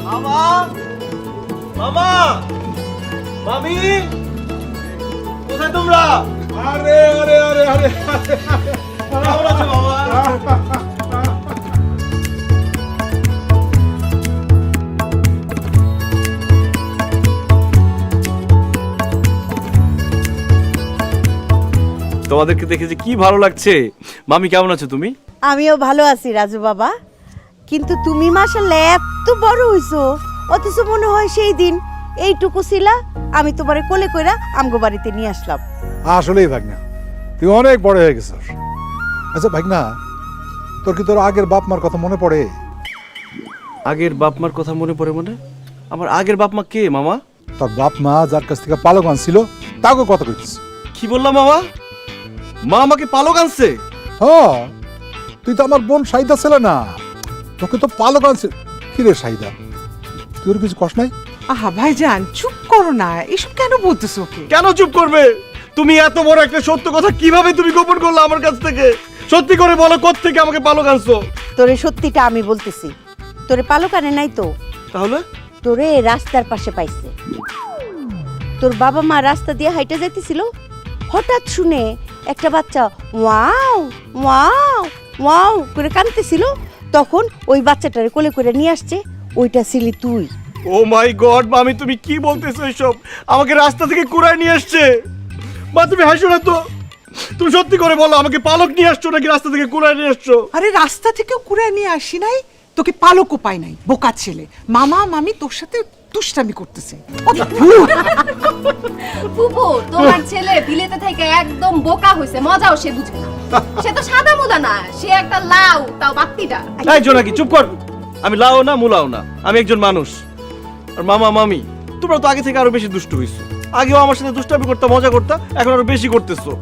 মামা, মামা, মামি, কোথায় তোমরা? আরে আরে আরে আরে কেমন আছো মামা? তোমাদেরকে দেখে যে কি ভালো লাগছে। মামি কেমন আছো তুমি? আমিও ভালো আছি রাজু বাবা, কিন্তু তুমি মাশাআল্লাহ এত বড় হইছো, অথচ মনে হয় সেই দিন এইটুকু ছিলা। আমি তোমারে কোলে কইরা আমগো বাড়িতে নিয়ে আসলাম। আসলেই ভাগনা, তুই অনেক বড় হয়ে গেছিস। আচ্ছা ভাগনা, তোর কি তোর আগের বাপ মার কথা মনে পড়ে? আগের বাপ মার কথা মনে পড়ে? মানে আমার আগের বাপ মা কে মামা? তোর বাপ মা যার কাছ থেকে পালক আনছিল তাকে কথা কইছিস। কি বললাম মামা? মা আমাকে পালক আনছে? হ্যাঁ, তুই তো আমার বোন সাইদা ছিলে না, তোকে তো পালক আনছে। কি রে সাইদা, তুই ওর কিছু কষ্ট নাই? আহা ভাইজান চুপ করো না, এসব কেন বলতেছো ওকে? কেন চুপ করবে? তুমি এত বড় একটা সত্য কথা কিভাবে তুমি গোপন করলে আমার কাছ থেকে? সত্যি করে বলো, কোত্থেকে আমাকে পালক আনছো? তোরে সত্যিটা আমি বলতেছি, তোরে পালক আনে নাই তো, তাহলে? তোরে রাস্তার পাশে পাইছে। তোর বাবা মা রাস্তা দিয়ে হাইটা যাইতেছিল, হঠাৎ শুনে একটা বাচ্চা ওয়াও ওয়াও ওয়াও করে কাঁদতেছিল, তখন ওই বাচ্চাটারে কোলে করে নিয়ে আসছে, ওইটা ছিলি তুই। ও মাই গড মামি, তুমি কি বলতেছো এসব? আমাকে রাস্তা থেকে কুড়ায় নিয়ে আসছে? মা তুমি হাসো না তো, তুমি সত্যি করে বলো, আমাকে পালক নিয়ে আসছো নাকি রাস্তা থেকে কুড়ায় নিয়ে আসছো? আরে রাস্তা থেকেও কুড়ায় নিয়ে আসি নাই, তোকে পালকও পাই নাই, বোকা ছেলে। মামা মামি তোর সাথে দুষ্টামি করতেছে। ফুপু, তোমার ছেলে বিলেতে থেকে একদম বোকা হইছে, মজাও সে বুঝে না। সে তো সাদা মুদা না, সে একটা লাউ, তাও বাত্তিটা। এই জোনাকি চুপ কর। আমি লাও না মুলাও না, আমি একজন মানুষ। আর মামা মামি, তোমরা তো আগে থেকে আরো বেশি দুষ্ট হইছো। আগেও আমার সাথে দুষ্টামি করতে মজা করতে, এখন আরো বেশি করতেছো।